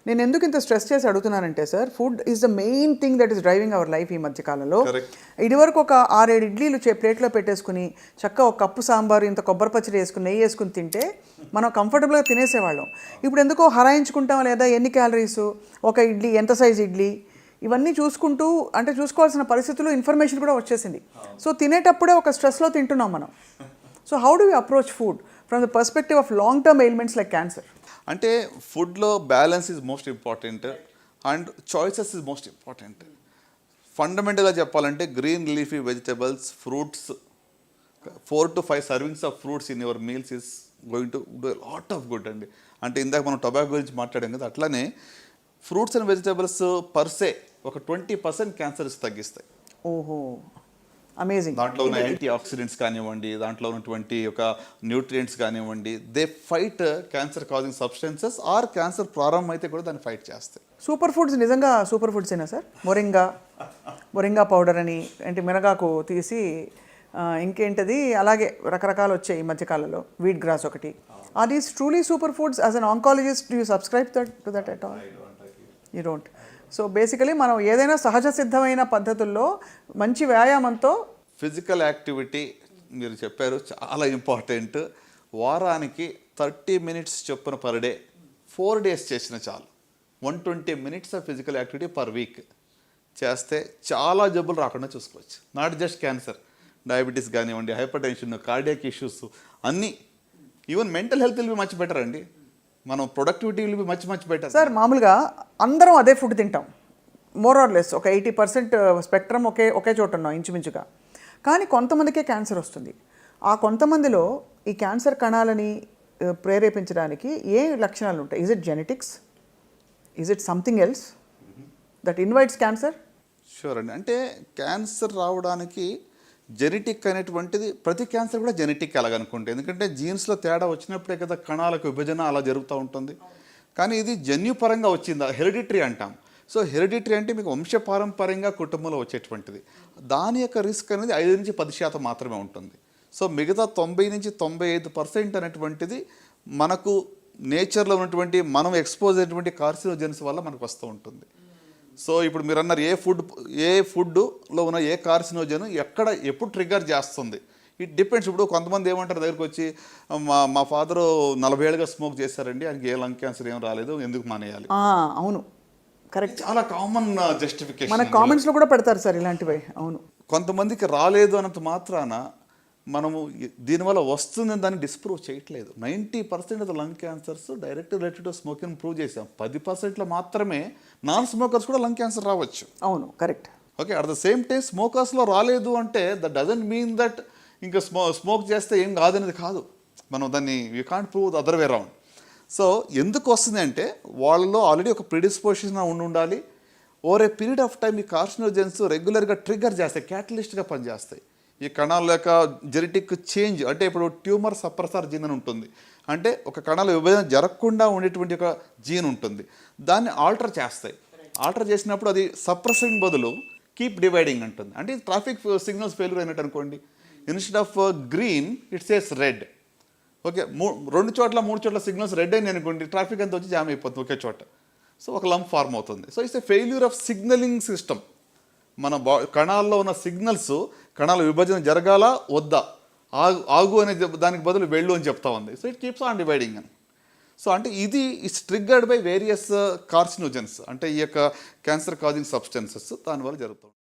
నేను ఎందుకు ఇంత స్ట్రెస్ చేసి అడుగుతున్నానంటే sir, food is the main thing that is driving our life ఈ మధ్యకాలంలో. ఇదివరకు ఒక 6-7 ఇడ్లీలు ప్లేట్లో పెట్టేసుకుని చక్కగా ఒక కప్పు సాంబారు ఇంత కొబ్బరి పచ్చడి వేసుకుని నెయ్యి వేసుకుని తింటే మనం కంఫర్టబుల్గా తినేసేవాళ్ళం. ఇప్పుడు ఎందుకో హరాయించుకుంటాం, లేదా ఎన్ని క్యాలరీస్, ఒక ఇడ్లీ ఎంత సైజ్ ఇడ్లీ, ఇవన్నీ చూసుకుంటూ అంటే చూసుకోవాల్సిన పరిస్థితుల్లో ఇన్ఫర్మేషన్ కూడా వచ్చేసింది. సో తినేటప్పుడే ఒక స్ట్రెస్లో తింటున్నాం మనం. So how do you approach food from the perspective of long term ailments like cancer? అంటే ఫుడ్లో balance is most important and choices is most important. ఫండమెంటల్గా చెప్పాలంటే green leafy vegetables, fruits, 4 to 5 servings of fruits in your meals is going to do lot of good అండి. అంటే ఇందాక మనం tobacco గురించి మాట్లాడాం కదా, అట్లానే ఫ్రూట్స్ అండ్ వెజిటబుల్స్ పర్సే ఒక 20% క్యాన్సర్స్ తగ్గిస్తాయి. ఓహో, అమేజింగ్. దాంట్లో ఉన్న యాంటీ ఆక్సిడెంట్స్ కానివ్వండి, దాంట్లో ఉన్నటువంటి ఒక న్యూట్రియంట్స్ కానివ్వండి, they fight cancer causing substances or cancer ప్రారంభం అయితే కూడా దాన్ని ఫైట్ చేస్తాయి. సూపర్ ఫుడ్స్ నిజంగా సూపర్ ఫుడ్స్ అయినా సార్? మొరింగా పౌడర్ అని, అంటే మినగాకు తీసి ఇంకేంటది అలాగే రకరకాలు వచ్చాయి ఈ మధ్యకాలంలో, వీట్ గ్రాస్ ఒకటి. Are these truly super foods? As an oncologist do you subscribe to that at all? You don't. So basically మనం ఏదైనా సహజ సిద్ధమైన పద్ధతుల్లో మంచి వ్యాయామంతో, ఫిజికల్ యాక్టివిటీ మీరు చెప్పారు చాలా ఇంపార్టెంట్. వారానికి 30 minutes చొప్పున పర్ డే 4 days చేసిన చాలు. 120 minutes of physical activity per week చేస్తే చాలా జబ్బులు రాకుండా చూసుకోవచ్చు. నాట్ జస్ట్ క్యాన్సర్, డయాబెటీస్ కానివ్వండి, హైపర్ టెన్షన్, కార్డియాక్ ఇష్యూస్ అన్నీ, even mental health will be much better అండి. మనం productivity will be much better. Sir మామూలుగా అందరం అదే ఫుడ్ తింటాం, మోర్ ఆర్ లెస్ ఒక 80% స్పెక్ట్రమ్ ఒకే చోట ఉన్నాం ఇంచుమించుగా. కానీ కొంతమందికే క్యాన్సర్ వస్తుంది. ఆ కొంతమందిలో ఈ క్యాన్సర్ కణాలని ప్రేరేపించడానికి ఏ లక్షణాలు ఉంటాయి? Is it genetics? Is it something else that invites cancer? Sure అండి. అంటే క్యాన్సర్ రావడానికి జెనెటిక్ అనేటువంటిది, ప్రతి క్యాన్సర్ కూడా జెనెటిక్ అలాగనుకుంటే, ఎందుకంటే జీన్స్లో తేడా వచ్చినప్పుడే కదా కణాలకు విభజన అలా జరుగుతూ ఉంటుంది. కానీ ఇది జన్యుపరంగా వచ్చిందా, హెరిడిటరీ అంటాం. సో హెరిడిటరీ అంటే మీకు వంశపారంపర్యంగా కుటుంబంలో వచ్చేటువంటిది. దాని యొక్క రిస్క్ అనేది 5 నుంచి 10% మాత్రమే ఉంటుంది. సో మిగతా 90 నుంచి 95% అనేటువంటిది మనకు నేచర్లో ఉన్నటువంటి మనం ఎక్స్పోజ్ అయినటువంటి కార్సినోజెన్స్ వల్ల మనకు వస్తూ ఉంటుంది. సో ఇప్పుడు మీరు అన్నారు ఏ ఫుడ్లో ఉన్న ఏ కార్సినోజన్ ఎప్పుడు ట్రిగ్గర్ చేస్తుంది, ఇట్ డిపెండ్స్. ఇప్పుడు కొంతమంది ఏమంటారు దగ్గరికి వచ్చి, మా ఫాదరు 40 ఏళ్ళుగా స్మోక్ చేశారండి, ఆయనకి ఏ లంగ్ క్యాన్సర్ ఏం రాలేదు, ఎందుకు మానేయాలి? అవును, కరెక్ట్. చాలా కామన్ జస్టిఫికేషన్ మన కామెంట్స్లో కూడా పెడతారు సార్ ఇలాంటివి. అవును, కొంతమందికి రాలేదు అన్నంత మాత్రాన మనము దీనివల్ల వస్తుందని దాన్ని డిస్ప్రూవ్ చేయట్లేదు. 90% of lung cancers direct related to smoking prove చేసాం. 10% మాత్రమే నాన్ స్మోకర్స్ కూడా లంగ్ క్యాన్సర్ రావచ్చు. అవును, correct. Okay, at the same time స్మోకర్స్లో రాలేదు అంటే దట్ డజంట్ మీన్ దట్ ఇంకా స్మోక్ చేస్తే ఏం కాదనేది కాదు. మనం దాన్ని you can't prove the other way round. So ఎందుకు వస్తుంది అంటే వాళ్ళలో ఆల్రెడీ ఒక ప్రిడిస్పోజిషన్ ఉండాలి. Over a period of time ఈ కార్సినోజెన్స్ రెగ్యులర్గా ట్రిగ్గర్ చేస్తాయి, క్యాటలిస్ట్గా పనిచేస్తాయి. ఈ కణాల యొక్క జెనెటిక్ చేంజ్, అంటే ఇప్పుడు ట్యూమర్ సప్రెసర్ జీన్ అని ఉంటుంది, అంటే ఒక కణాల విభజన జరగకుండా ఉండేటువంటి ఒక జీన్ ఉంటుంది, దాన్ని ఆల్టర్ చేస్తాయి. ఆల్టర్ చేసినప్పుడు అది సప్రెసింగ్ బదులు కీప్ డివైడింగ్ అంటుంది. అంటే ట్రాఫిక్ సిగ్నల్స్ ఫెయిల్యూర్ అయినట్టు అనుకోండి. Instead of green it says red. Okay, 2 చోట్ల 3 చోట్ల సిగ్నల్స్ రెడ్ అయినాయి అనుకోండి, ట్రాఫిక్ అంతా వచ్చి జామ్ అయిపోతుంది ఒకే చోట. సో ఒక లంప్ ఫార్మ్ అవుతుంది. So it's a failure of signalling system. మన కణాల్లో ఉన్న సిగ్నల్స్, కణాల విభజన జరగాల వద్దా, ఆగు అనే దానికి బదులు వెళ్ళు అని చెప్తా ఉంది. So it keeps on dividing అని. సో అంటే ఇది it's triggered by various carcinogens, అంటే ఈ యొక్క క్యాన్సర్ కాజింగ్ సబ్స్టెన్సెస్ దానివల్ల జరుగుతుంది.